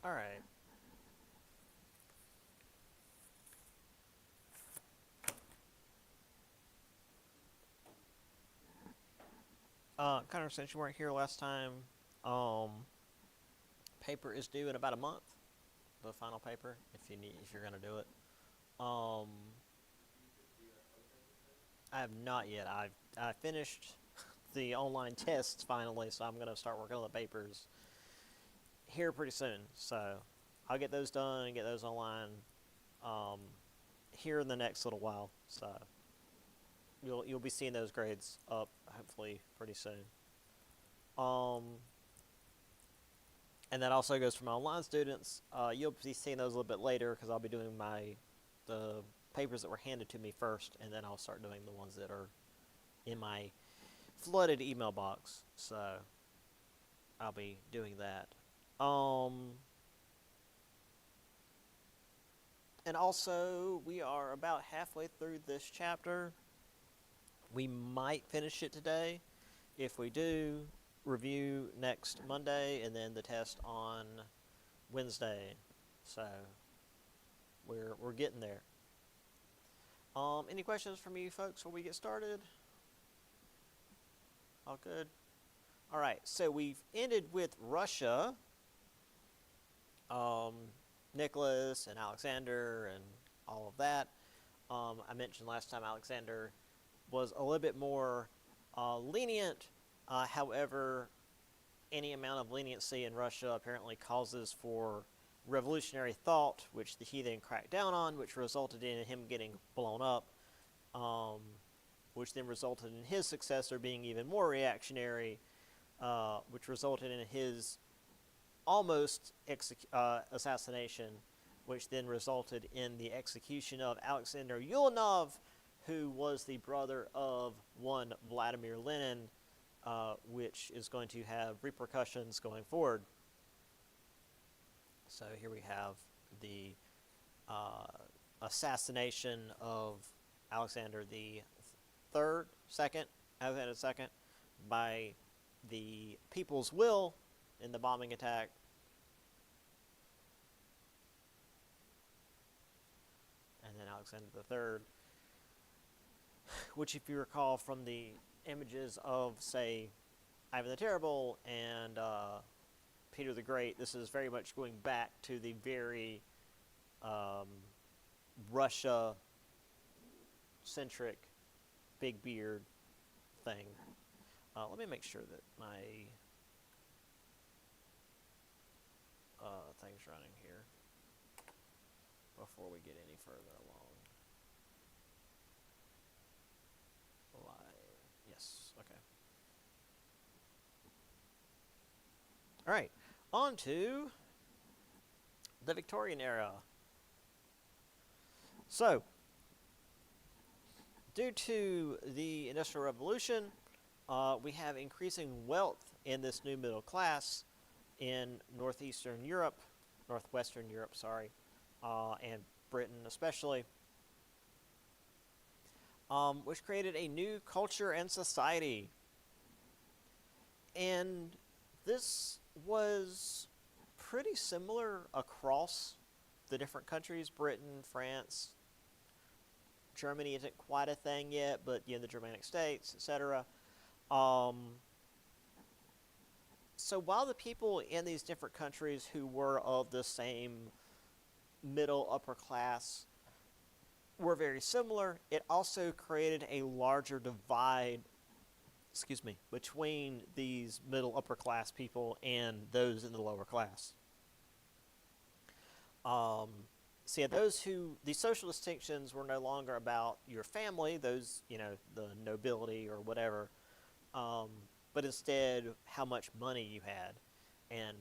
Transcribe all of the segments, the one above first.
All right. Connor, since you weren't here last time, um, paper is due in about a month. The final paper, if you're gonna do it. Um, I have not yet. I finished the online tests finally, so I'm gonna start working on the papers here pretty soon. So I'll get those done and get those online um, here in the next little while. So you'll be seeing those grades up hopefully pretty soon. Um, and that also goes for my online students. You'll be seeing those a little bit later because I'll be doing the papers that were handed to me first, and then I'll start doing the ones that are in my flooded email box. So I'll be doing that. And also, we are about halfway through this chapter. We might finish it today. If we do, review next Monday, and then the test on Wednesday. So we're getting there. Any questions from you folks before we get started? All good. All right. So we've ended with Russia. Nicholas and Alexander and all of that. I mentioned last time Alexander was a little bit more lenient. However, any amount of leniency in Russia apparently causes for revolutionary thought, which the heathen cracked down on, which resulted in him getting blown up, which then resulted in his successor being even more reactionary, which resulted in his almost assassination, which then resulted in the execution of Alexander Yulanov, who was the brother of one Vladimir Lenin, which is going to have repercussions going forward. So here we have the assassination of Alexander the Alexander II, by the People's Will in the bombing attack. And then Alexander III, which, if you recall from the images of, say, Ivan the Terrible and Peter the Great, this is very much going back to the very Russia-centric big beard thing. Let me make sure that my thing's running here before we get any further along. Yes, okay. All right, on to the Victorian era. So, due to the Industrial Revolution, we have increasing wealth in this new middle class in Northwestern Europe, and Britain especially, which created a new culture and society. And this was pretty similar across the different countries. Britain, France, Germany isn't quite a thing yet, but the Germanic states, etc. So while the people in these different countries who were of the same middle upper class were very similar, it also created a larger divide between these middle upper class people and those in the lower class. These social distinctions were no longer about your family, those, the nobility or whatever, but instead how much money you had. And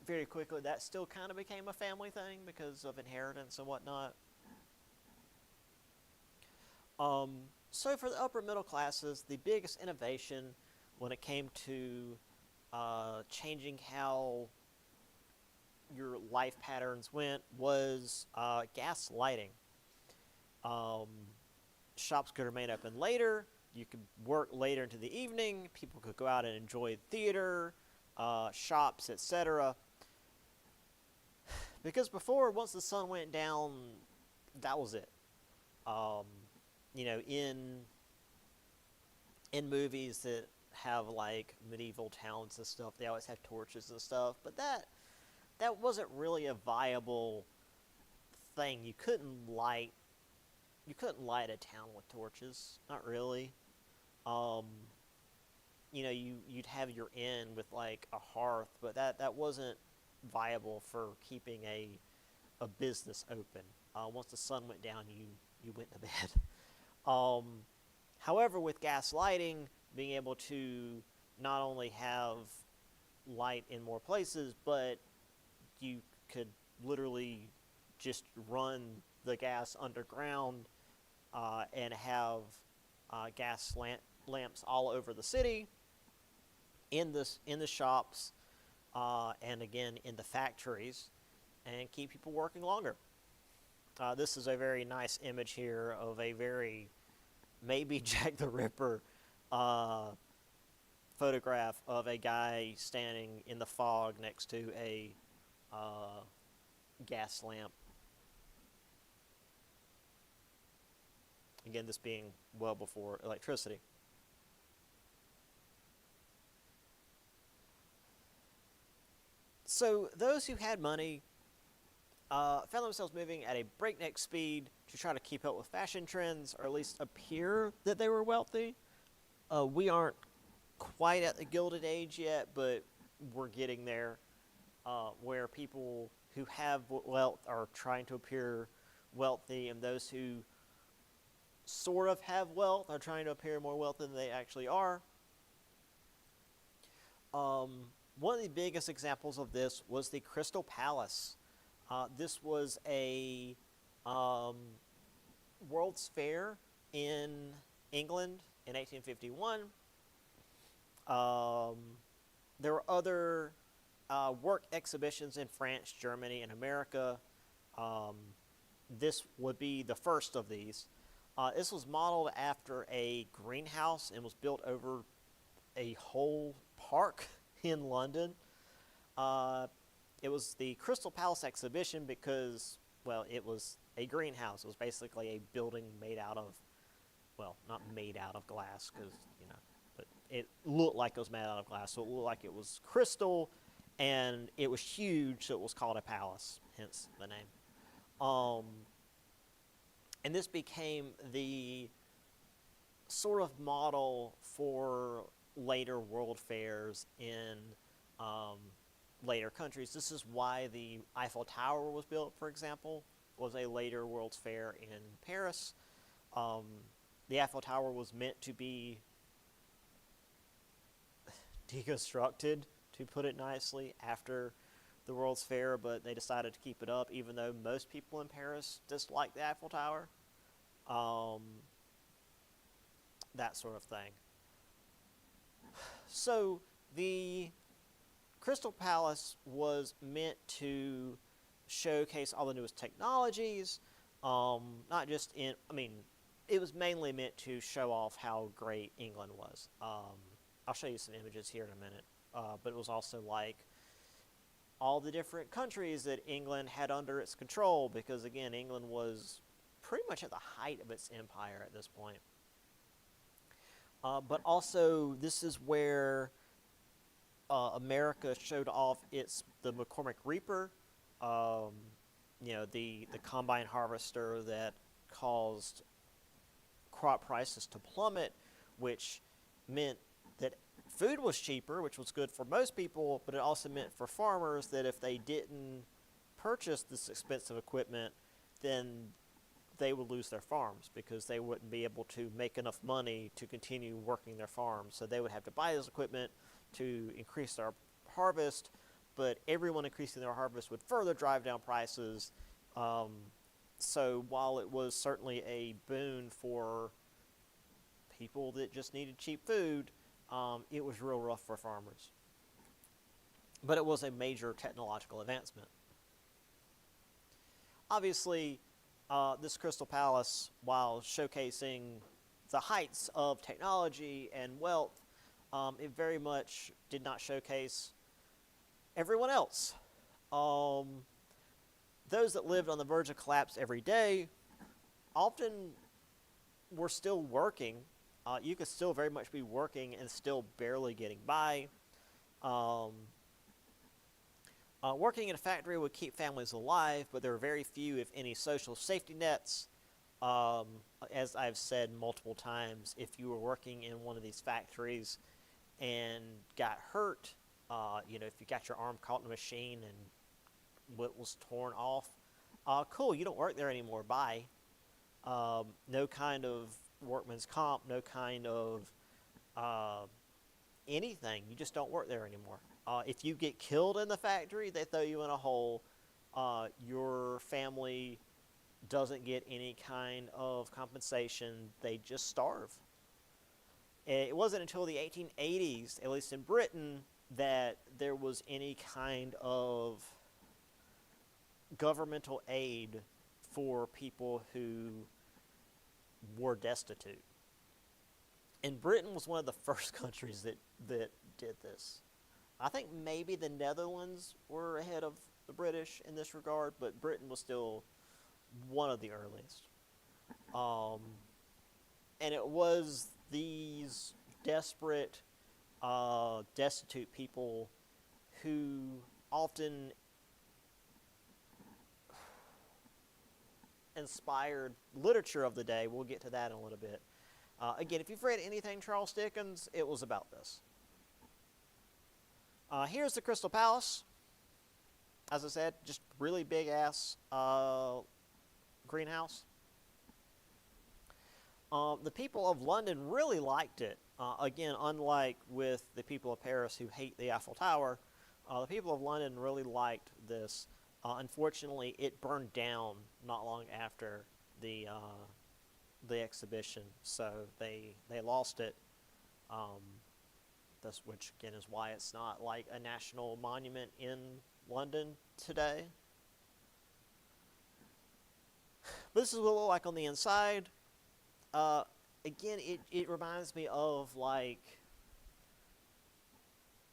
very quickly that still kind of became a family thing because of inheritance and whatnot. So for the upper middle classes, the biggest innovation when it came to changing how your life patterns went was gas lighting. Shops could remain open later. You could work later into the evening. People could go out and enjoy theater, shops, etc. Because before, once the sun went down, that was it. Um, you know, in movies that have like medieval towns and stuff, they always have torches and stuff, but that wasn't really a viable thing. You couldn't light a town with torches, not really. Um, you know, you'd have your inn with like a hearth, but that wasn't viable for keeping a business open. Once the sun went down, you went to bed. Um, However, with gas lighting, being able to not only have light in more places, but you could literally just run the gas underground and have lamps all over the city, in the shops, and again in the factories, and keep people working longer. This is a very nice image here of a very maybe Jack the Ripper uh, photograph of a guy standing in the fog next to a uh, gas lamp. Again, this being well before electricity. So those who had money found themselves moving at a breakneck speed to try to keep up with fashion trends, or at least appear that they were wealthy. We aren't quite at the Gilded Age yet, but we're getting there, where people who have wealth are trying to appear wealthy, and those who sort of have wealth are trying to appear more wealthy than they actually are. One of the biggest examples of this was the Crystal Palace. This was a um, World's Fair in England in 1851. There were other work exhibitions in France, Germany, and America. Um, this would be the first of these. This was modeled after a greenhouse and was built over a whole park in London. Uh, it was the Crystal Palace exhibition because, well, it was a greenhouse. It was basically a building made out of, well, not made out of glass because, you know, but it looked like it was made out of glass. So it looked like it was crystal, and it was huge, so it was called a palace, hence the name. Um, and this became the sort of model for later world fairs in um, later countries. This is why the Eiffel Tower was built, for example, was a later World's Fair in Paris. Um, the Eiffel Tower was meant to be deconstructed, to put it nicely, after the World's Fair, but they decided to keep it up, even though most people in Paris dislike the Eiffel Tower. Um, that sort of thing. So the Crystal Palace was meant to showcase all the newest technologies, not just in, I mean, it was mainly meant to show off how great England was. I'll show you some images here in a minute, but it was also like all the different countries that England had under its control, because again, England was pretty much at the height of its empire at this point. But also, this is where America showed off the McCormick Reaper, um, the combine harvester that caused crop prices to plummet, which meant that food was cheaper, which was good for most people, but it also meant for farmers that if they didn't purchase this expensive equipment, then they would lose their farms because they wouldn't be able to make enough money to continue working their farms. So they would have to buy this equipment to increase their harvest, but everyone increasing their harvest would further drive down prices. So while it was certainly a boon for people that just needed cheap food, it was real rough for farmers. But it was a major technological advancement. Obviously, this Crystal Palace, while showcasing the heights of technology and wealth, it very much did not showcase everyone else. those that lived on the verge of collapse every day often were still working. You could still very much be working and still barely getting by. Um, Working in a factory would keep families alive, but there were very few, if any, social safety nets. Um, as I've said multiple times, if you were working in one of these factories and got hurt, if you got your arm caught in a machine and what was torn off, cool, you don't work there anymore, bye. No kind of workman's comp, no kind of uh, anything. You just don't work there anymore. If you get killed in the factory, they throw you in a hole. Your family doesn't get any kind of compensation. They just starve. It wasn't until the 1880s, at least in Britain, that there was any kind of governmental aid for people who were destitute. And Britain was one of the first countries that did this. I think maybe the Netherlands were ahead of the British in this regard, but Britain was still one of the earliest. And it was these desperate, destitute people who often inspired literature of the day. We'll get to that in a little bit. Again, if you've read anything Charles Dickens, it was about this. Here's the Crystal Palace. As I said, just really big ass greenhouse. The people of London really liked it. Again, unlike with the people of Paris who hate the Eiffel Tower, the people of London really liked this. Unfortunately, it burned down not long after the exhibition, so they lost it. Which again is why it's not like a national monument in London today. But this is what it looked like on the inside. Again, it reminds me of like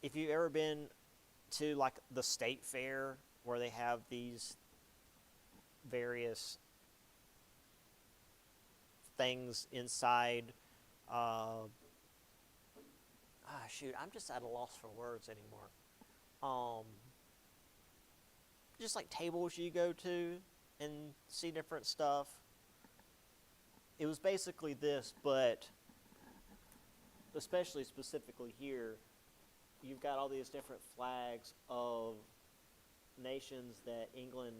if you've ever been to like the state fair where they have these various things inside. Shoot, I'm just at a loss for words anymore. Just like tables you go to and see different stuff. It was basically this, but especially specifically here, you've got all these different flags of nations that England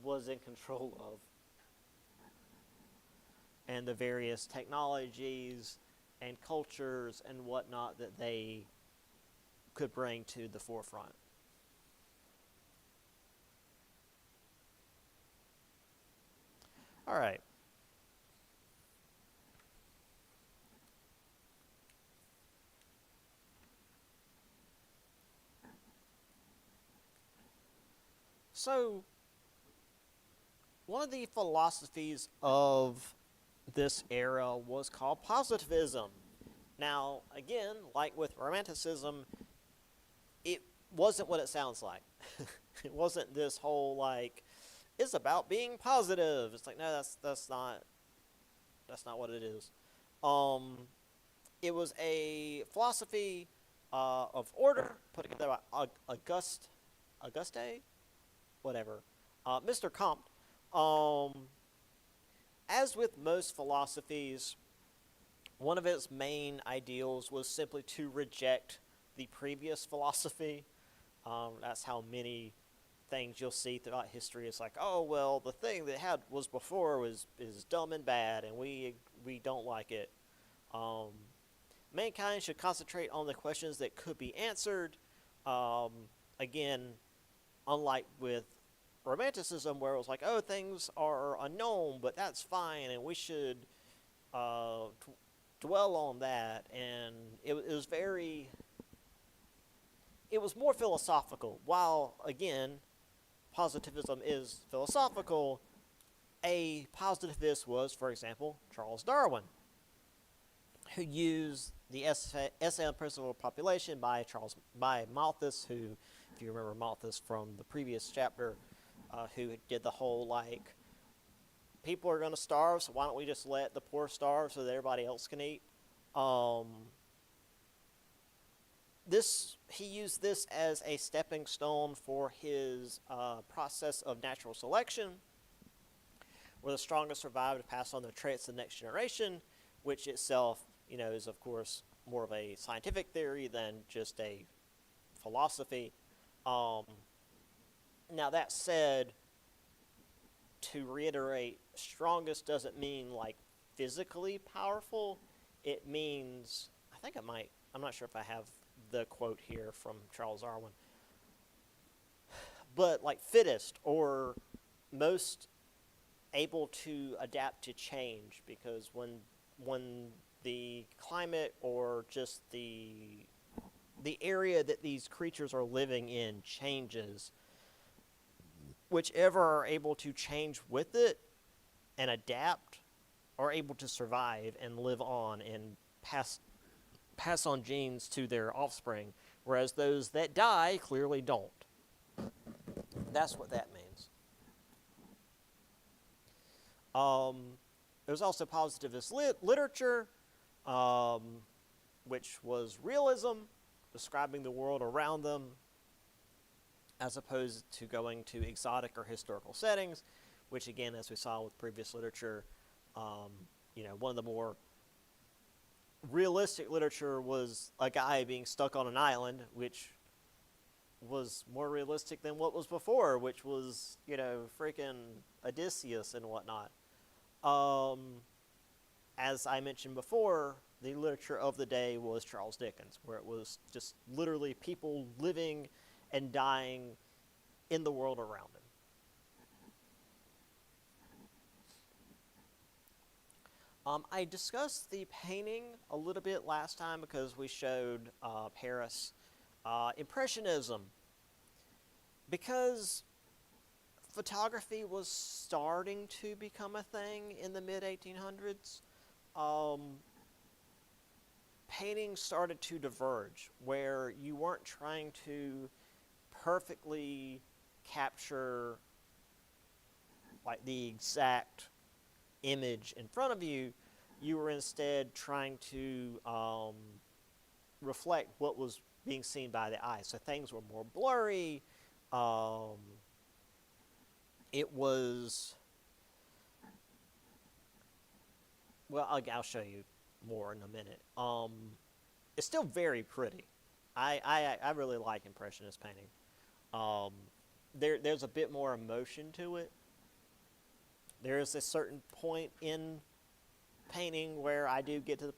was in control of, and the various technologies and cultures and whatnot that they could bring to the forefront. All right. So, one of the philosophies of this era was called positivism. Now, again, like with Romanticism, it wasn't what it sounds like. It wasn't this whole like, it's about being positive. It's like, no, that's not what it is. It was a philosophy of order put together by Auguste, whatever, Mr. Comte. As with most philosophies, one of its main ideals was simply to reject the previous philosophy. That's how many things you'll see throughout history. It's like, oh well, the thing that was before is dumb and bad, and we don't like it. Mankind should concentrate on the questions that could be answered. Again, unlike with Romanticism, where it was like, oh, things are unknown, but that's fine, and we should dwell on that. And it was more philosophical. While, again, positivism is philosophical, a positivist was, for example, Charles Darwin, who used the Essay on Principle of Population by Malthus, who, if you remember Malthus from the previous chapter, who did the whole like, people are going to starve, so why don't we just let the poor starve so that everybody else can eat? Um, he used this as a stepping stone for his process of natural selection, where the strongest survive to pass on their traits to the next generation, which itself, is of course more of a scientific theory than just a philosophy. Um, Now that said, to reiterate, strongest doesn't mean like physically powerful. It means, I'm not sure if I have the quote here from Charles Darwin, but like fittest or most able to adapt to change, because when the climate or just the area that these creatures are living in changes, whichever are able to change with it and adapt are able to survive and live on and pass on genes to their offspring, whereas those that die clearly don't. That's what that means. There's also positivist literature, which was realism, describing the world around them, as opposed to going to exotic or historical settings, which again, as we saw with previous literature, one of the more realistic literature was a guy being stuck on an island, which was more realistic than what was before, which was, freaking Odysseus and whatnot. As I mentioned before, the literature of the day was Charles Dickens, where it was just literally people living and dying in the world around him. I discussed the painting a little bit last time because we showed Paris. Impressionism. Because photography was starting to become a thing in the mid-1800s, painting started to diverge, where you weren't trying to perfectly capture like the exact image in front of you. You were instead trying to reflect what was being seen by the eye. So things were more blurry. It was, well, I'll show you more in a minute. It's still very pretty. I really like Impressionist painting. There's a bit more emotion to it. There's a certain point in painting where I do get to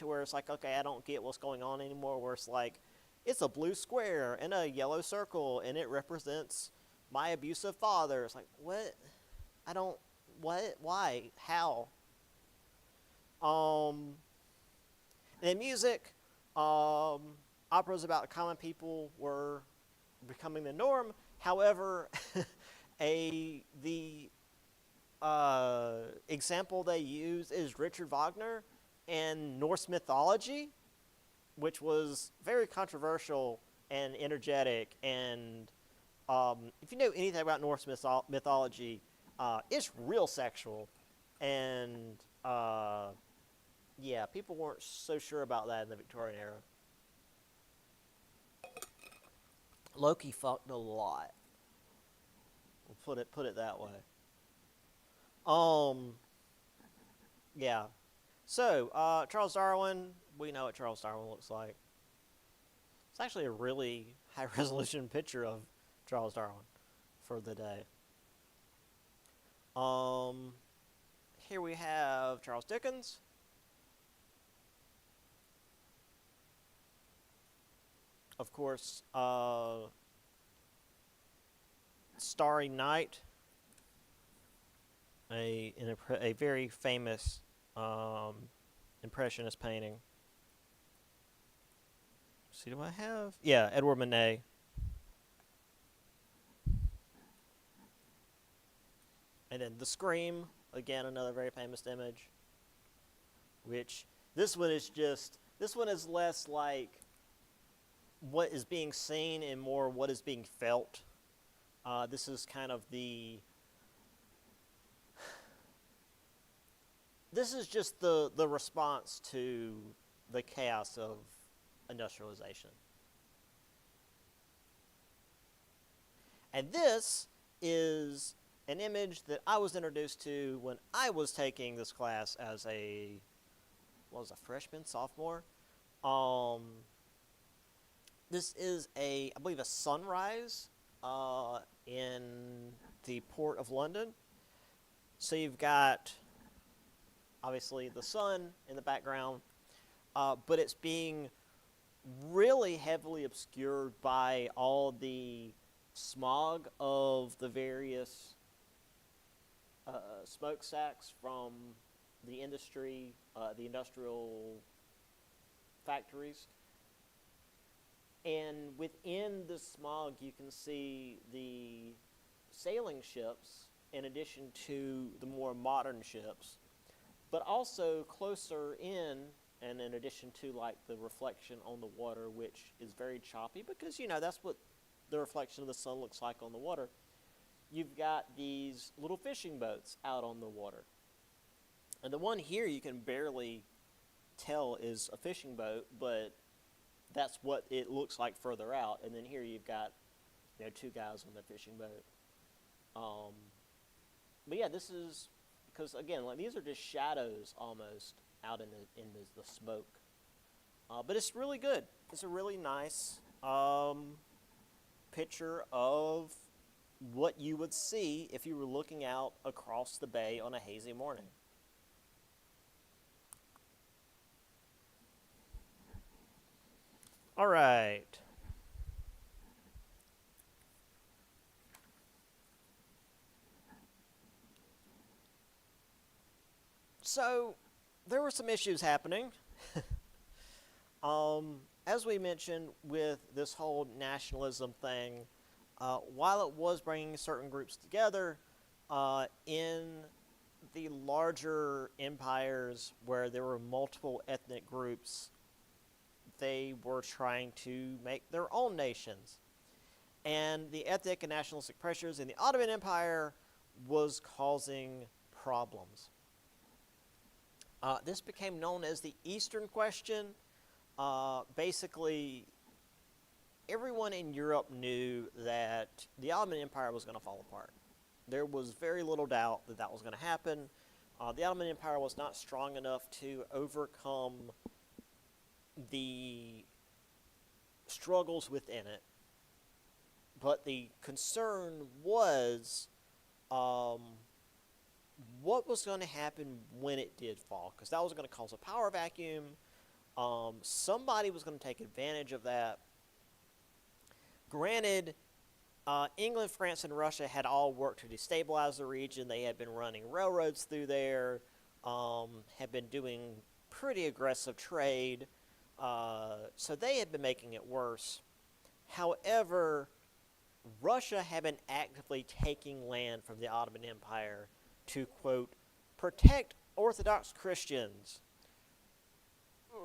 where it's like, okay, I don't get what's going on anymore, where it's like, it's a blue square and a yellow circle and it represents my abusive father. It's like, what? What? Why? How? And in music, operas about common people were becoming the norm. However, the example they use is Richard Wagner and Norse mythology, which was very controversial and energetic. And if you know anything about Norse mythology, it's real sexual. And yeah, people weren't so sure about that in the Victorian era. Loki fucked a lot. We'll put it that way. Yeah. So, Charles Darwin, we know what Charles Darwin looks like. It's actually a really high-resolution picture of Charles Darwin for the day. Here we have Charles Dickens. Of course, Starry Night, a very famous Impressionist painting. See, do I have? Yeah, Edward Manet. And then The Scream, again, another very famous image. Which, this one is less like what is being seen and more what is being felt. This is kind of this is just the response to the chaos of industrialization. And this is an image that I was introduced to when I was taking this class as a freshman, sophomore. Um, this is I believe, a sunrise in the port of London. So you've got, obviously, the sun in the background, but it's being really heavily obscured by all the smog of the various smokestacks from the the industrial factories. And within the smog, you can see the sailing ships, in addition to the more modern ships, but also closer in, and in addition to like the reflection on the water, which is very choppy because, that's what the reflection of the sun looks like on the water. You've got these little fishing boats out on the water. And the one here you can barely tell is a fishing boat, but that's what it looks like further out. And then here you've got, two guys on the fishing boat. But yeah, this is, because again, like, these are just shadows almost out in the smoke. But it's really good. It's a really nice picture of what you would see if you were looking out across the bay on a hazy morning. All right. So, there were some issues happening. As we mentioned with this whole nationalism thing, while it was bringing certain groups together, in the larger empires where there were multiple ethnic groups, they were trying to make their own nations. And the ethnic and nationalistic pressures in the Ottoman Empire was causing problems. This became known as the Eastern Question. Basically, everyone in Europe knew that the Ottoman Empire was going to fall apart. There was very little doubt that that was going to happen. The Ottoman Empire was not strong enough to overcome the struggles within it. But the concern was what was going to happen when it did fall, because that was going to cause a power vacuum. Somebody was going to take advantage of that. Granted, England, France, and Russia had all worked to destabilize the region. They had been running railroads through there, had been doing pretty aggressive trade, so they had been making it worse. However, Russia had been actively taking land from the Ottoman Empire to, quote, protect Orthodox Christians,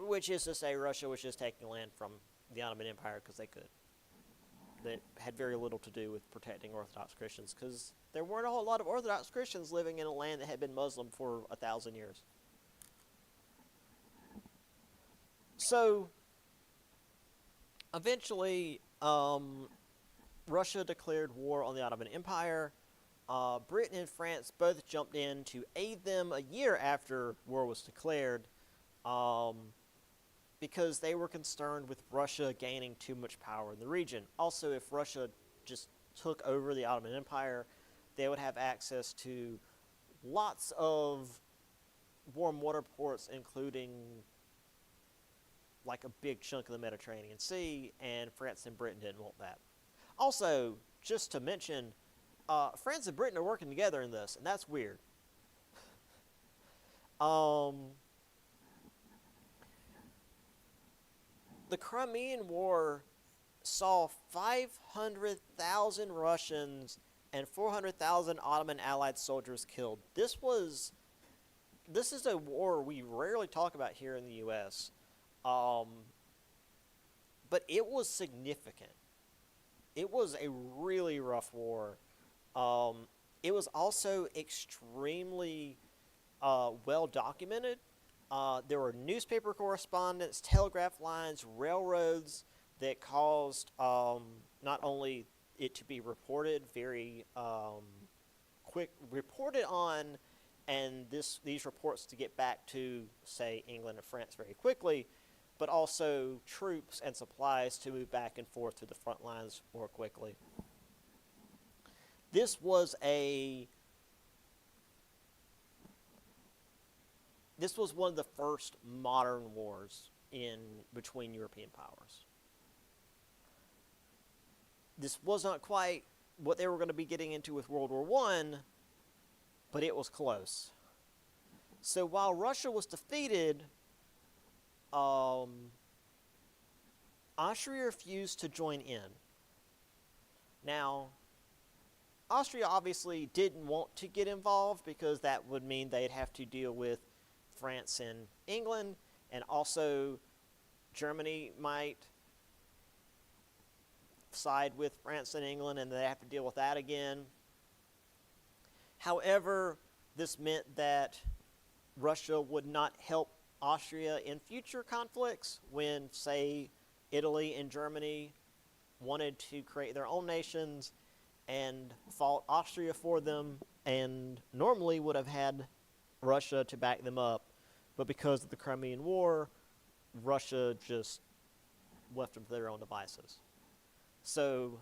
which is to say Russia was just taking land from the Ottoman Empire because they could. That had very little to do with protecting Orthodox Christians, because there weren't a whole lot of Orthodox Christians living in a land that had been Muslim for 1,000 years. So, eventually, Russia declared war on the Ottoman Empire. Britain and France both jumped in to aid them a year after war was declared, because they were concerned with Russia gaining too much power in the region. Also, if Russia just took over the Ottoman Empire, they would have access to lots of warm water ports, including like a big chunk of the Mediterranean Sea, and France and Britain didn't want that. Also, just to mention, France and Britain are working together in this, and that's weird. The Crimean War saw 500,000 Russians and 400,000 Ottoman Allied soldiers killed. This is a war we rarely talk about here in the U.S., but it was significant. it was a really rough war. Um, it was also extremely well documented. There were newspaper correspondents, telegraph lines, railroads that caused not only it to be reported very quick, reported on, and these reports to get back to, say, England and France very quickly, but also troops and supplies to move back and forth to the front lines more quickly. This was a this was one of the first modern wars in between European powers. This was not quite what they were going to be getting into with World War One, but it was close. So while Russia was defeated, Austria refused to join in. Now, Austria obviously didn't want to get involved because that would mean they'd have to deal with France and England, and also Germany might side with France and England, and they have to deal with that again. However, this meant that Russia would not help Austria in future conflicts when, say, Italy and Germany wanted to create their own nations and fought Austria for them, and normally would have had Russia to back them up. But because of the Crimean War, Russia just left them to their own devices. So,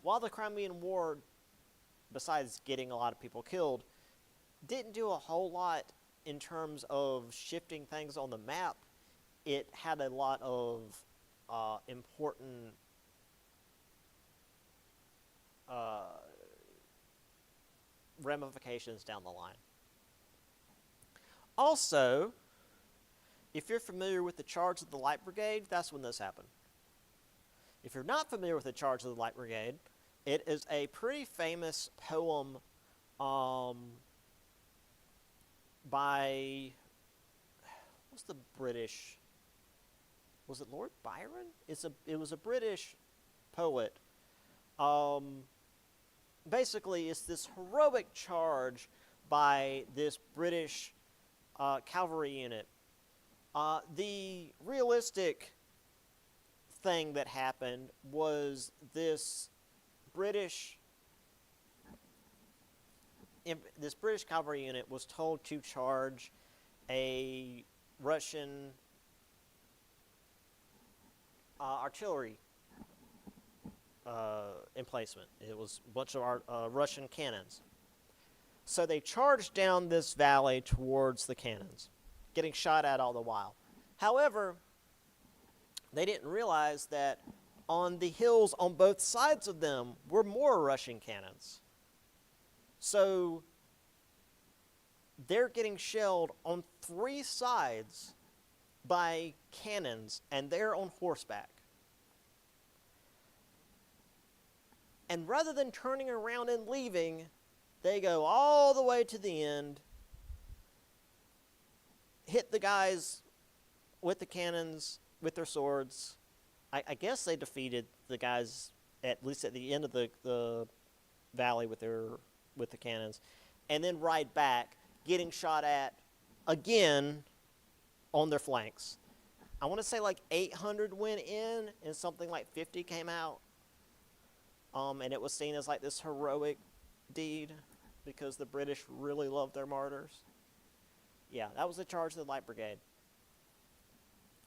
while the Crimean War, besides getting a lot of people killed, didn't do a whole lot in terms of shifting things on the map, it had a lot of important ramifications down the line. Also, if you're familiar with the Charge of the Light Brigade, that's when this happened. If you're not familiar with the Charge of the Light Brigade, it is a pretty famous poem by, what's the British, was it Lord Byron? It was a British poet. Basically, it's this heroic charge by this British cavalry unit. The realistic thing that happened was this British cavalry unit was told to charge a Russian artillery emplacement. It was a bunch of Russian cannons. So they charged down this valley towards the cannons, getting shot at all the while. However, they didn't realize that on the hills on both sides of them were more Russian cannons. So they're getting shelled on 3 sides by cannons, and they're on horseback. And rather than turning around and leaving, they go all the way to the end, hit the guys with the cannons, with their swords. I guess they defeated the guys, at least at the end of the valley with the cannons, and then ride back, getting shot at again on their flanks. I want to say like 800 went in, and something like 50 came out. And it was seen as like this heroic deed because the British really loved their martyrs. Yeah, that was the Charge of the Light Brigade.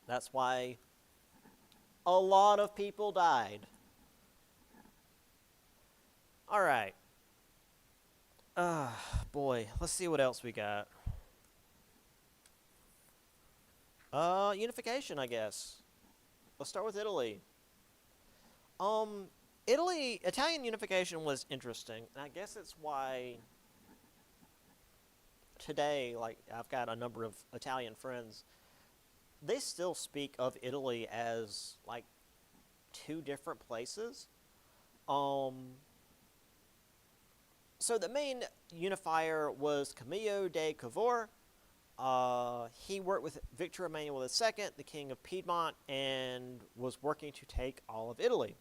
That's why a lot of people died. All right. Boy, let's see what else we got. Unification, I guess. Let's start with Italy. Italian unification was interesting, and I guess it's why today, like, I've got a number of Italian friends, they still speak of Italy as, like, 2 different places. So the main unifier was Camillo de Cavour. He worked with Victor Emmanuel II, the King of Piedmont, and was working to take all of Italy.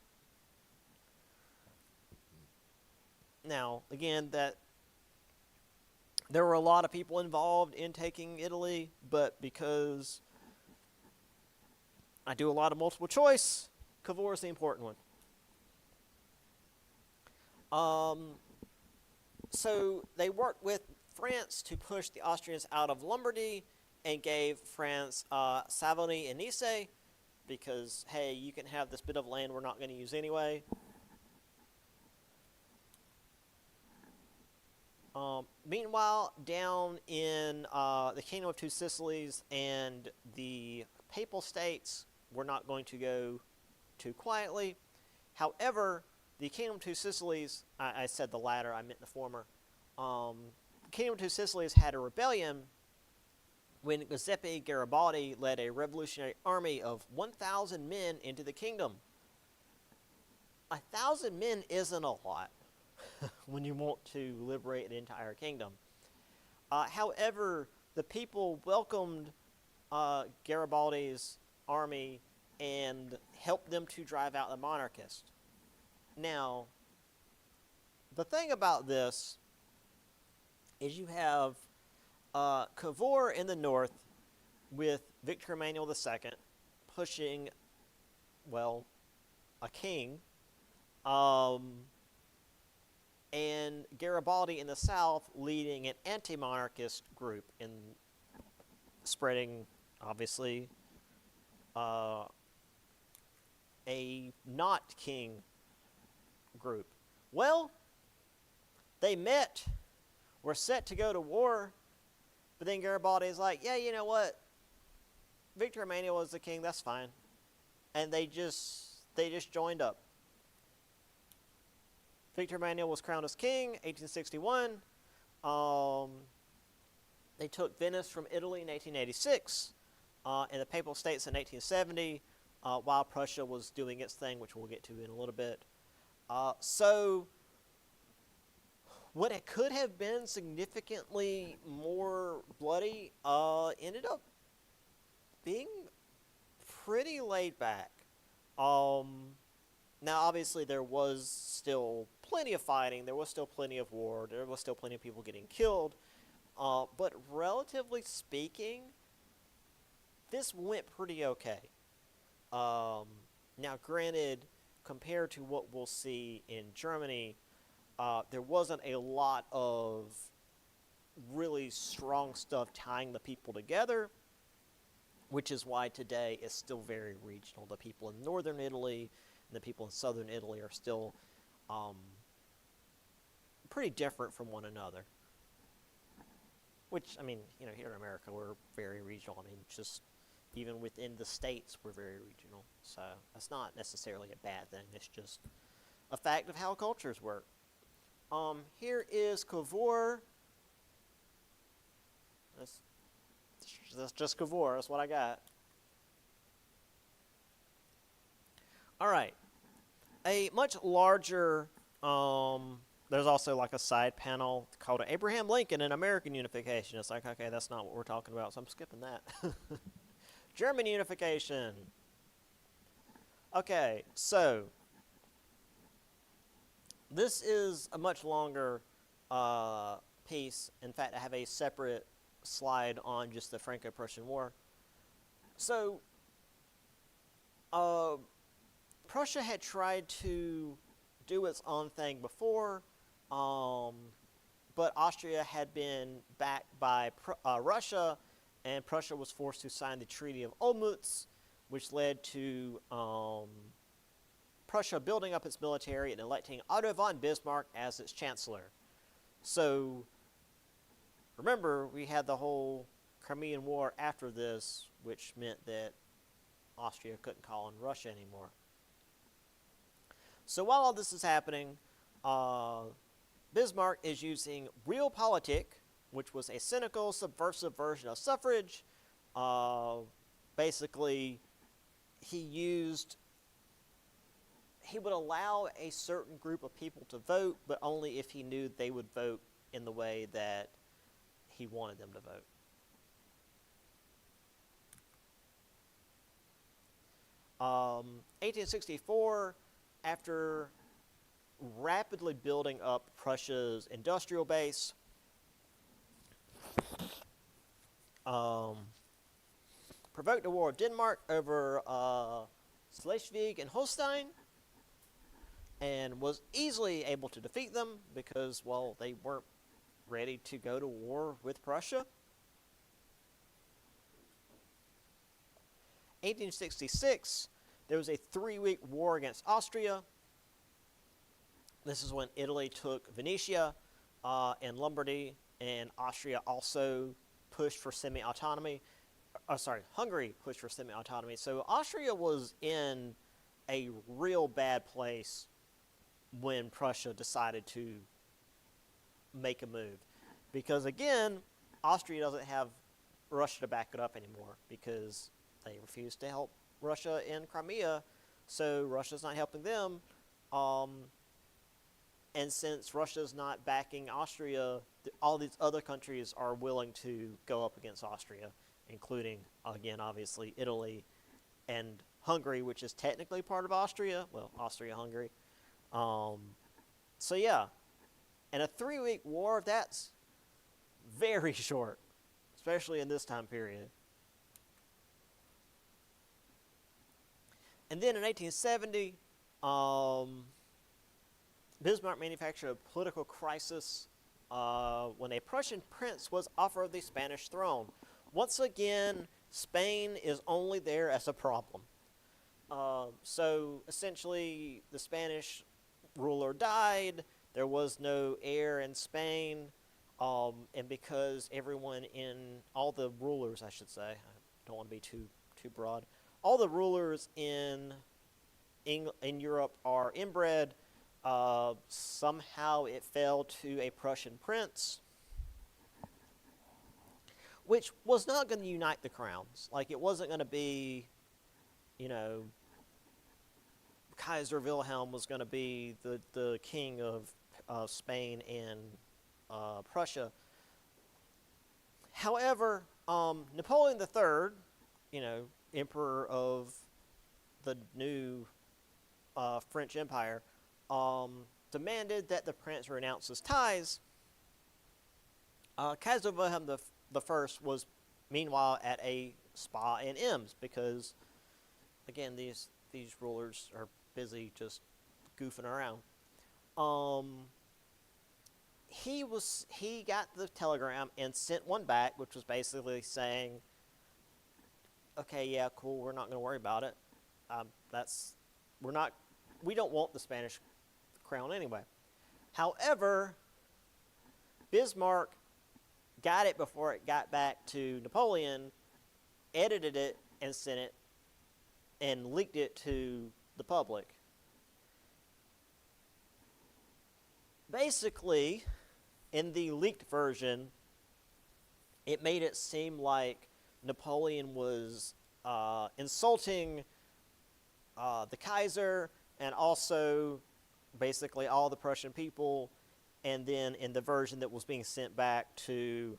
Now, again, that there were a lot of people involved in taking Italy, but because I do a lot of multiple choice, Cavour is the important one. So they worked with France to push the Austrians out of Lombardy and gave France Savony and Nice because, hey, you can have this bit of land we're not going to use anyway. Meanwhile, down in the Kingdom of Two Sicilies and the Papal States, we're not going to go too quietly. However, the Kingdom of Two Sicilies, I said the latter, I meant the former. The Kingdom of Two Sicilies had a rebellion when Giuseppe Garibaldi led a revolutionary army of 1,000 men into the kingdom. 1,000 men isn't a lot when you want to liberate an entire kingdom. However, the people welcomed Garibaldi's army and helped them to drive out the monarchists. Now, the thing about this is you have Cavour in the north with Victor Emmanuel II pushing, well, a king, and Garibaldi in the south leading an anti-monarchist group and spreading, obviously, a not king group. Well, they met, were set to go to war, but then Garibaldi's like, yeah, you know what? Victor Emmanuel is the king, that's fine. And they just joined up. Victor Emmanuel was crowned as king, 1861. They took Venice from Italy in 1886, and the Papal States in 1870, while Prussia was doing its thing, which we'll get to in a little bit. So, what it could have been significantly more bloody ended up being pretty laid back. Now, obviously, there was still plenty of fighting. There was still plenty of war. There was still plenty of people getting killed. But relatively speaking, this went pretty okay. Now, granted, compared to what we'll see in Germany, there wasn't a lot of really strong stuff tying the people together, which is why today it's still very regional. The people in northern Italy and the people in southern Italy are still pretty different from one another. Which, I mean, you know, here in America, we're very regional. I mean, just even within the states, we're very regional. So that's not necessarily a bad thing. It's just a fact of how cultures work. Here is Cavour. That's just Cavour. That's what I got. All right. A much larger, there's also like a side panel called Abraham Lincoln and American Unification. It's like, okay, that's not what we're talking about, so I'm skipping that. German unification. Okay, so this is a much longer piece. In fact, I have a separate slide on just the Franco-Prussian War. So, Prussia had tried to do its own thing before, but Austria had been backed by Russia, and Prussia was forced to sign the Treaty of Olmütz, which led to Prussia building up its military and electing Otto von Bismarck as its chancellor. So, remember, we had the whole Crimean War after this, which meant that Austria couldn't call on Russia anymore. So while all this is happening, Bismarck is using Realpolitik, which was a cynical, subversive version of suffrage. Basically, he would allow a certain group of people to vote, but only if he knew they would vote in the way that he wanted them to vote. Um, 1864, after rapidly building up Prussia's industrial base. Provoked a war of Denmark over Schleswig and Holstein, and was easily able to defeat them because, well, they weren't ready to go to war with Prussia. 1866, there was a 3-week war against Austria. This is when Italy took Venetia and Lombardy, and Austria also pushed for semi-autonomy. Hungary pushed for semi-autonomy. So Austria was in a real bad place when Prussia decided to make a move. Because again, Austria doesn't have Russia to back it up anymore because they refused to help Russia in Crimea, so Russia's not helping them. And since Russia's not backing Austria, all these other countries are willing to go up against Austria, including, again, obviously, Italy and Hungary, which is technically part of Austria. Well, Austria-Hungary. So, yeah. And a 3-week war, that's very short, especially in this time period. And then in 1870, Bismarck manufactured a political crisis when a Prussian prince was offered the Spanish throne. Once again, Spain is only there as a problem. So essentially, the Spanish ruler died. There was no heir in Spain. And because everyone all the rulers, I should say, I don't want to be too broad, all the rulers in Europe are inbred. Somehow it fell to a Prussian prince, which was not going to unite the crowns. Like, it wasn't going to be, Kaiser Wilhelm was going to be the king of Spain and Prussia. However, Napoleon III, emperor of the new French Empire, demanded that the prince renounce his ties. Kaiser Wilhelm I was, meanwhile, at a spa in Ems because, again, these rulers are busy just goofing around. He got the telegram and sent one back, which was basically saying, okay, yeah, cool, we're not going to worry about it. We don't want the Spanish crown anyway. However, Bismarck got it before it got back to Napoleon, edited it, and sent it, and leaked it to the public. Basically, in the leaked version, it made it seem like Napoleon was insulting the Kaiser and also basically all the Prussian people. And then in the version that was being sent back to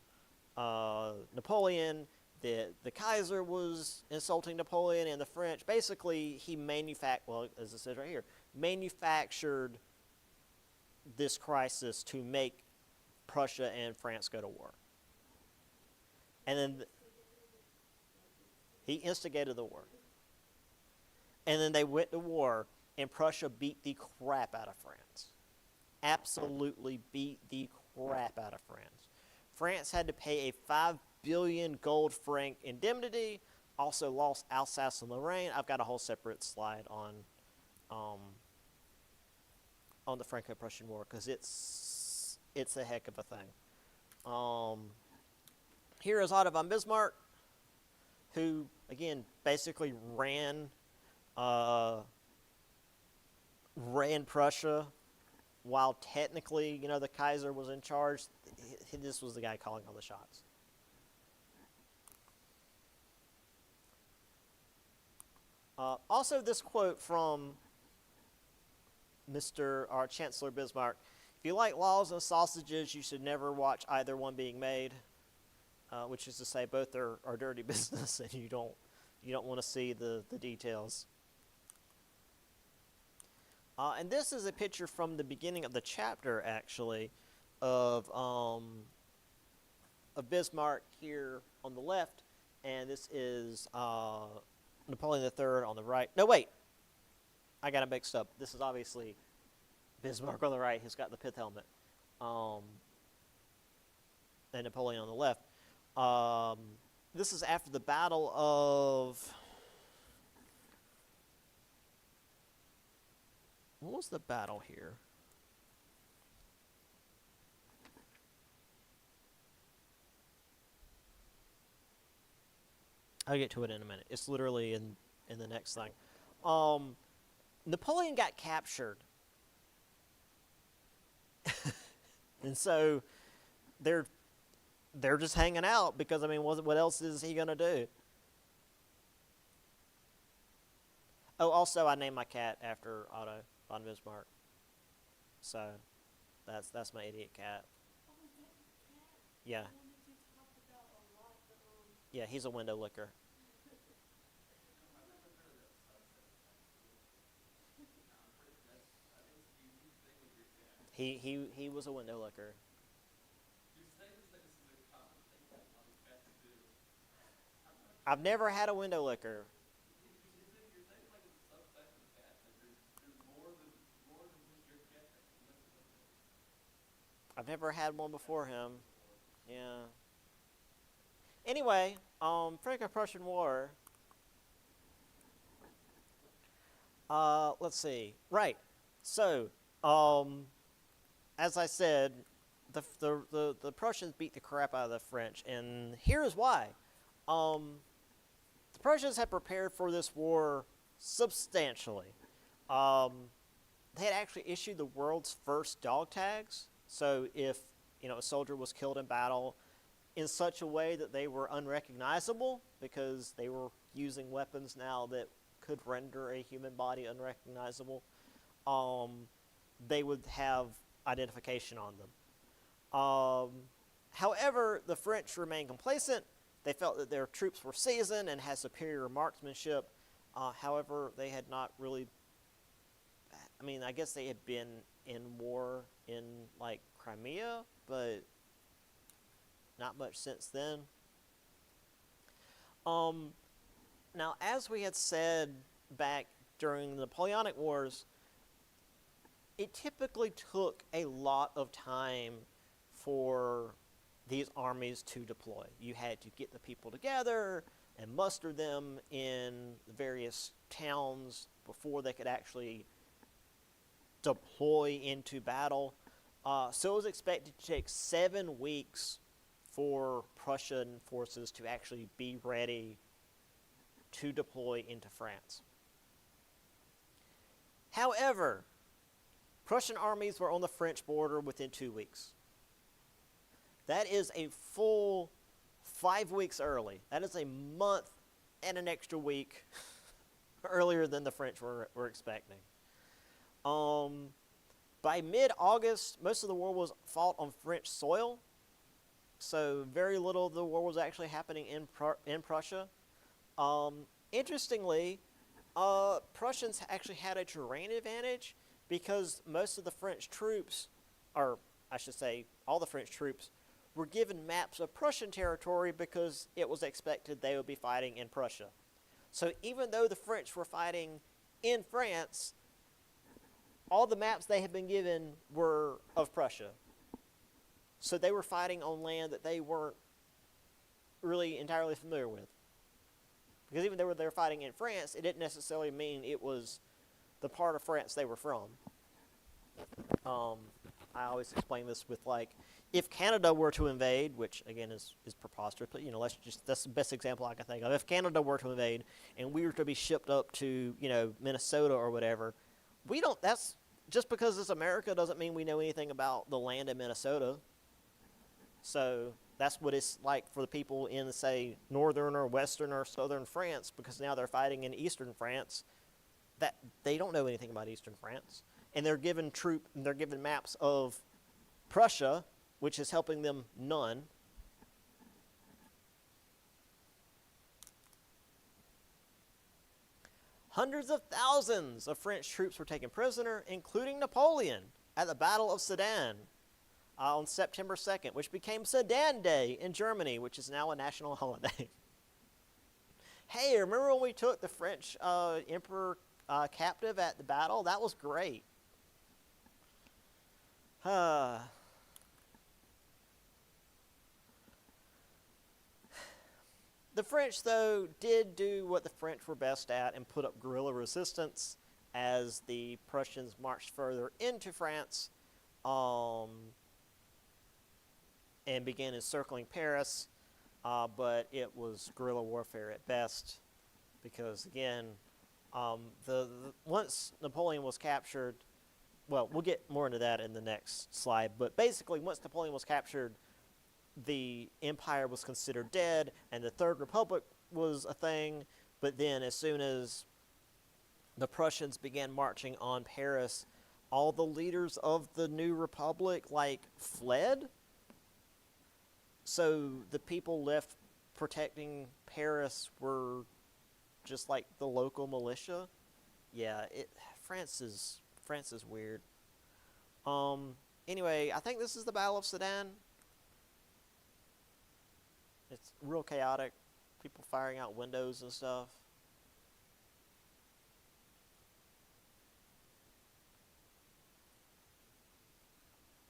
Napoleon, the Kaiser was insulting Napoleon and the French. Basically, he as it says right here, manufactured this crisis to make Prussia and France go to war. And then he instigated the war. And then they went to war, and Prussia beat the crap out of France. Absolutely beat the crap out of France. France had to pay a 5 billion gold franc indemnity, also lost Alsace and Lorraine. I've got a whole separate slide on the Franco-Prussian War because it's a heck of a thing. Here is Otto von Bismarck, who, again, basically ran Prussia while technically, the Kaiser was in charge. This was the guy calling all the shots. Also, this quote from our Chancellor Bismarck: "If you like laws and sausages, you should never watch either one being made," which is to say, both are dirty business, and you don't want to see the details. And this is a picture from the beginning of the chapter, actually, of Bismarck here on the left, and this is Napoleon III on the right. No, wait, I got it mixed up. This is obviously Bismarck on the right, who's got the pith helmet, and Napoleon on the left. This is after the Battle of... What was the battle here? I'll get to it in a minute. It's literally in the next thing. Napoleon got captured. And so they're just hanging out because, I mean, what else is he going to do? Oh, also, I named my cat after Otto von Bismarck. So that's my idiot cat. Yeah. Yeah, he's a window licker. He was a window licker. I've never had a window licker. I've never had one before him. Yeah. Anyway, Franco-Prussian War. Let's see. Right. So, as I said, the Prussians beat the crap out of the French, and here is why. The Prussians had prepared for this war substantially. They had actually issued the world's first dog tags. So if a soldier was killed in battle in such a way that they were unrecognizable, because they were using weapons now that could render a human body unrecognizable, they would have identification on them. However, the French remained complacent. They felt that their troops were seasoned and had superior marksmanship. However, they had not really... I mean, I guess they had been in war in, like, Crimea, but not much since then. Now, as we had said back during the Napoleonic Wars, it typically took a lot of time for these armies to deploy. You had to get the people together and muster them in the various towns before they could actually deploy into battle. So it was expected to take 7 weeks for Prussian forces to actually be ready to deploy into France. However, Prussian armies were on the French border within 2 weeks. That is a full 5 weeks early. That is a month and an extra week earlier than the French were expecting. By mid-August, most of the war was fought on French soil, so very little of the war was actually happening in Prussia. Interestingly, Prussians actually had a terrain advantage because most of the French troops, or I should say all the French troops, were given maps of Prussian territory because it was expected they would be fighting in Prussia. So even though the French were fighting in France, all the maps they had been given were of Prussia. So they were fighting on land that they weren't really entirely familiar with. Because even though they were fighting in France, it didn't necessarily mean it was the part of France they were from. I always explain this with, like, if Canada were to invade, which again is preposterous, but that's the best example I can think of. If Canada were to invade and we were to be shipped up to, Minnesota or whatever, that's just because it's America doesn't mean we know anything about the land in Minnesota. So that's what it's like for the people in, say, northern or western or southern France, because now they're fighting in eastern France. That they don't know anything about eastern France, and they're given maps of Prussia, which is helping them none. Hundreds of thousands of French troops were taken prisoner, including Napoleon, at the Battle of Sedan on September 2nd, which became Sedan Day in Germany, which is now a national holiday. Hey, remember when we took the French emperor captive at the battle? That was great. The French, though, did do what the French were best at and put up guerrilla resistance as the Prussians marched further into France and began encircling Paris, but it was guerrilla warfare at best because, again, once Napoleon was captured, well, we'll get more into that in the next slide, but basically once Napoleon was captured, the empire was considered dead and the Third Republic was a thing, but then as soon as the Prussians began marching on Paris, all the leaders of the new republic fled. So the people left protecting Paris were just like the local militia. Yeah, France is weird. Anyway, I think this is the Battle of Sedan. It's real chaotic. People firing out windows and stuff.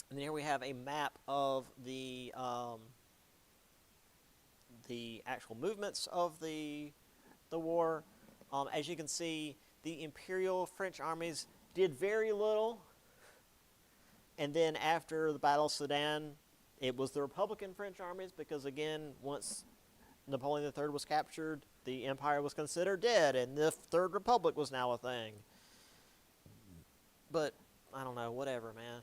And here we have a map of the actual movements of the war. As you can see, the Imperial French armies did very little. And then after the Battle of Sedan, it was the Republican French armies because, again, once Napoleon III was captured, the empire was considered dead, and the Third Republic was now a thing. But, I don't know, whatever, man.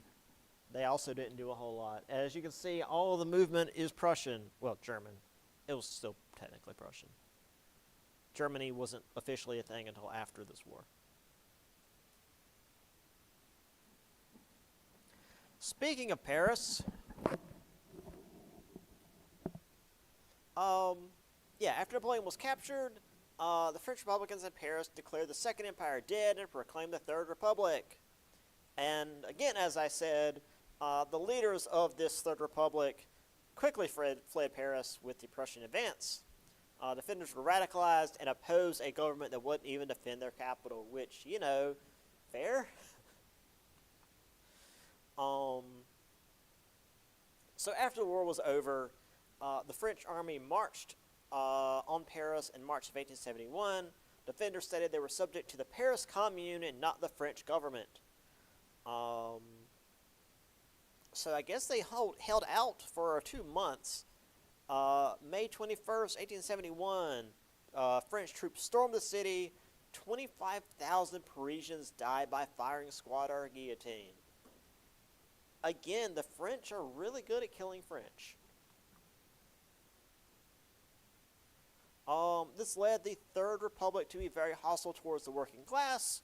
They also didn't do a whole lot. As you can see, all of the movement is Prussian. Well, German. It was still technically Prussian. Germany wasn't officially a thing until after this war. Speaking of Paris, after Napoleon was captured, the French Republicans in Paris declared the Second Empire dead and proclaimed the Third Republic. And again, as I said, the leaders of this Third Republic quickly fled Paris with the Prussian advance. Defenders were radicalized and opposed a government that wouldn't even defend their capital, which, fair. So after the war was over, the French army marched on Paris in March of 1871. Defenders stated they were subject to the Paris Commune and not the French government. So I guess they held out for 2 months. May 21st, 1871, French troops stormed the city. 25,000 Parisians died by firing squad or guillotine. Again, the French are really good at killing French. This led the Third Republic to be very hostile towards the working class,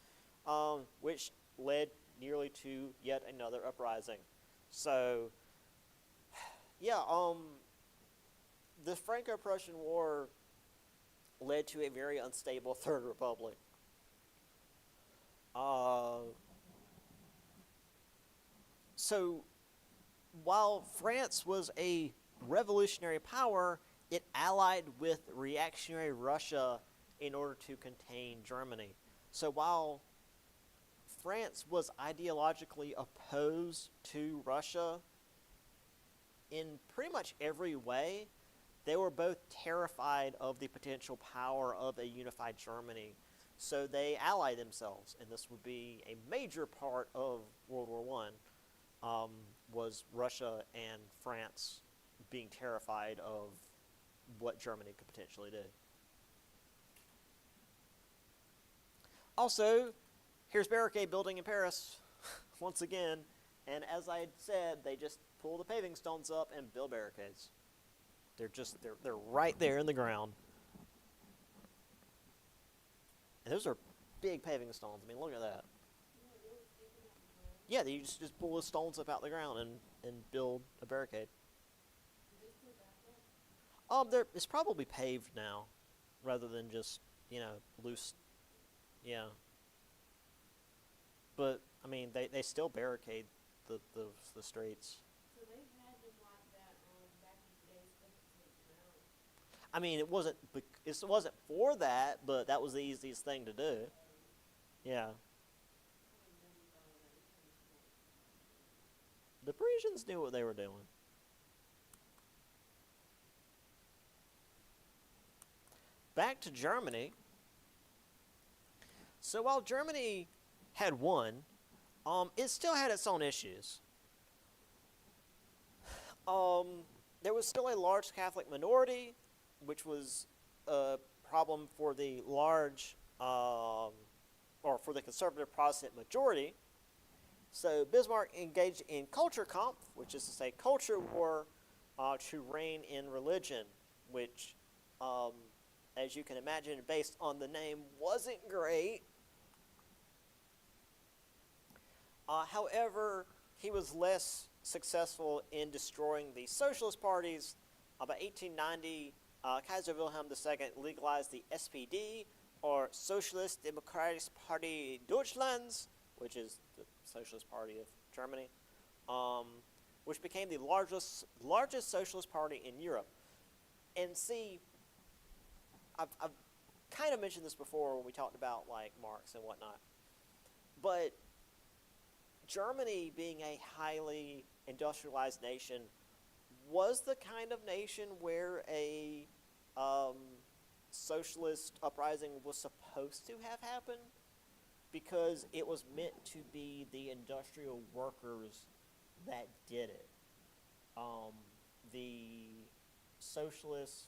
which led nearly to yet another uprising. So, yeah, the Franco-Prussian War led to a very unstable Third Republic. So, while France was a revolutionary power, it allied with reactionary Russia in order to contain Germany. So while France was ideologically opposed to Russia in pretty much every way, they were both terrified of the potential power of a unified Germany. So they allied themselves, and this would be a major part of World War I, was Russia and France being terrified of what Germany could potentially do. Also, here's barricade building in Paris, once again, and as I said, they just pull the paving stones up and build barricades. They're right there in the ground. And those are big paving stones. I mean, look at that. Yeah, you just pull the stones up out the ground and build a barricade. It's probably paved now, rather than just, loose, Yeah, but I mean, they still barricade the streets. So they had them like that back in the days because it takes them out. I mean, it wasn't for that, but that was the easiest thing to do. Yeah, I would have never thought of that. It's kind of smart. the Parisians knew what they were doing. Back to Germany. So while Germany had won, it still had its own issues. Um, there was still a large Catholic minority, which was a problem for the large, or for the conservative Protestant majority. So Bismarck engaged in Kulturkampf, which is to say culture war, to reign in religion, which, um, as you can imagine, based on the name, wasn't great. However, he was less successful in destroying the socialist parties. By 1890, Kaiser Wilhelm II legalized the SPD, or Socialist Democratische Party Deutschlands, which is the Socialist Party of Germany, which became the largest socialist party in Europe. And see, I've kind of mentioned this before when we talked about like Marx and whatnot, but Germany, being a highly industrialized nation, was the kind of nation where a socialist uprising was supposed to have happened, because it was meant to be the industrial workers that did it. The socialist,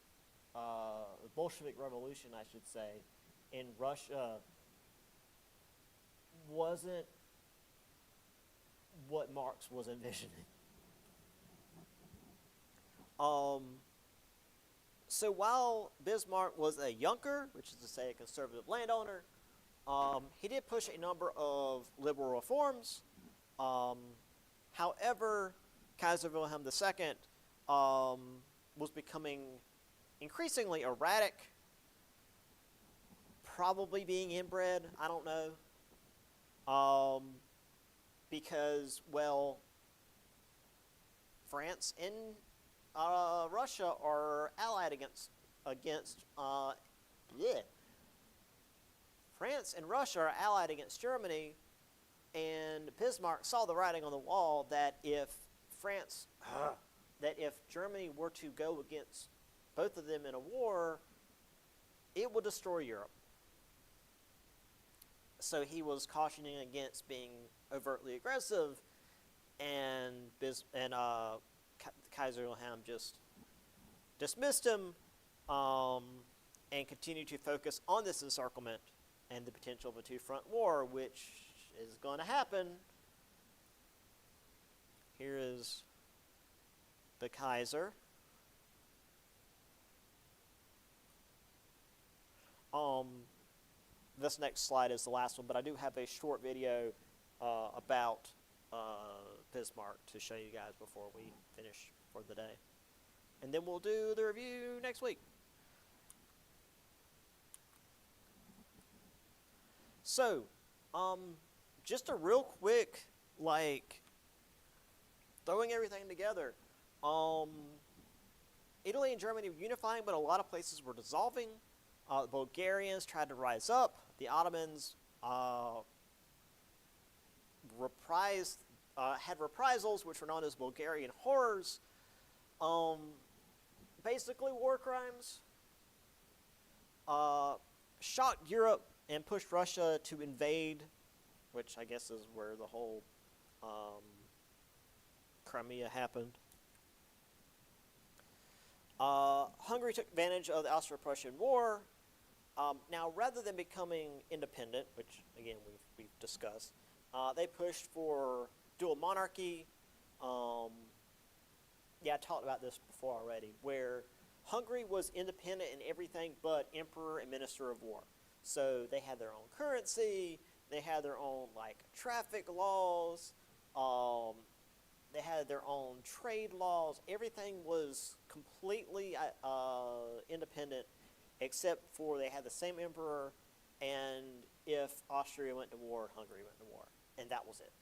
Bolshevik Revolution, I should say, in Russia wasn't what Marx was envisioning. So while Bismarck was a Junker, which is to say a conservative landowner, he did push a number of liberal reforms. However, Kaiser Wilhelm II was becoming increasingly erratic, probably being inbred, I don't know, because, well, France and Russia are allied against yeah. France and Russia are allied against Germany, and Bismarck saw the writing on the wall that if Germany were to go against both of them in a war, it would destroy Europe. So he was cautioning against being overtly aggressive, and Kaiser Wilhelm just dismissed him, and continued to focus on this encirclement and the potential of a two-front war, which is going to happen. Here is the Kaiser. This next slide is the last one, but I do have a short video about Bismarck to show you guys before we finish for the day. And then we'll do the review next week. So, just a real quick, like, throwing everything together. Italy and Germany were unifying, but a lot of places were dissolving. The Bulgarians tried to rise up. The Ottomans had reprisals, which were known as Bulgarian horrors. Basically, war crimes. Shocked Europe and pushed Russia to invade, which I guess is where the whole Crimea happened. Hungary took advantage of the Austro-Prussian War. Now, rather than becoming independent, which again we've discussed, they pushed for dual monarchy. Yeah, I talked about this before already, where Hungary was independent in everything but emperor and minister of war. So they had their own currency, they had their own like traffic laws, they had their own trade laws. Everything was completely independent, except for they had the same emperor, and if Austria went to war and Hungary went to war, and that was it.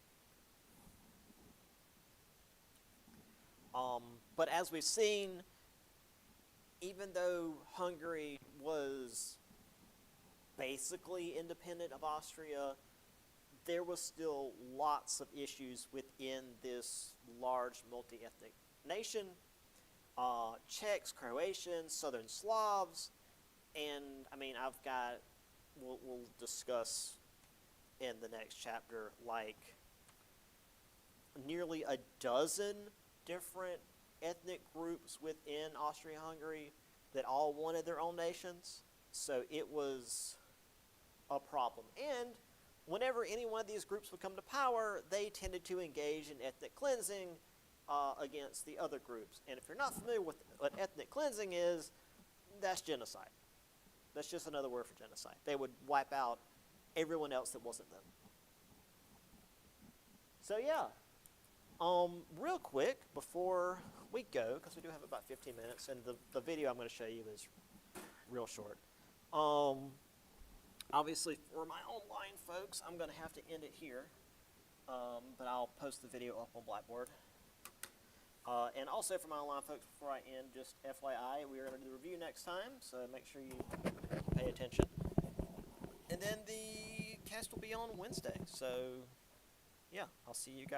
But as we've seen, even though Hungary was basically independent of Austria, there was still lots of issues within this large multi-ethnic nation. Czechs, Croatians, Southern Slavs, and I mean, we'll discuss in the next chapter, like, nearly a dozen different ethnic groups within Austria-Hungary that all wanted their own nations. So it was a problem. And whenever any one of these groups would come to power, they tended to engage in ethnic cleansing against the other groups. And if you're not familiar with what ethnic cleansing is, that's genocide. That's just another word for genocide. They would wipe out everyone else that wasn't them. So yeah, real quick before we go, because we do have about 15 minutes, and the video I'm going to show you is real short. Obviously, for my online folks, I'm going to have to end it here, but I'll post the video up on Blackboard. And also for my online folks, before I end, just FYI, we are going to do the review next time, so make sure you pay attention. And then the cast will be on Wednesday, so yeah, I'll see you guys.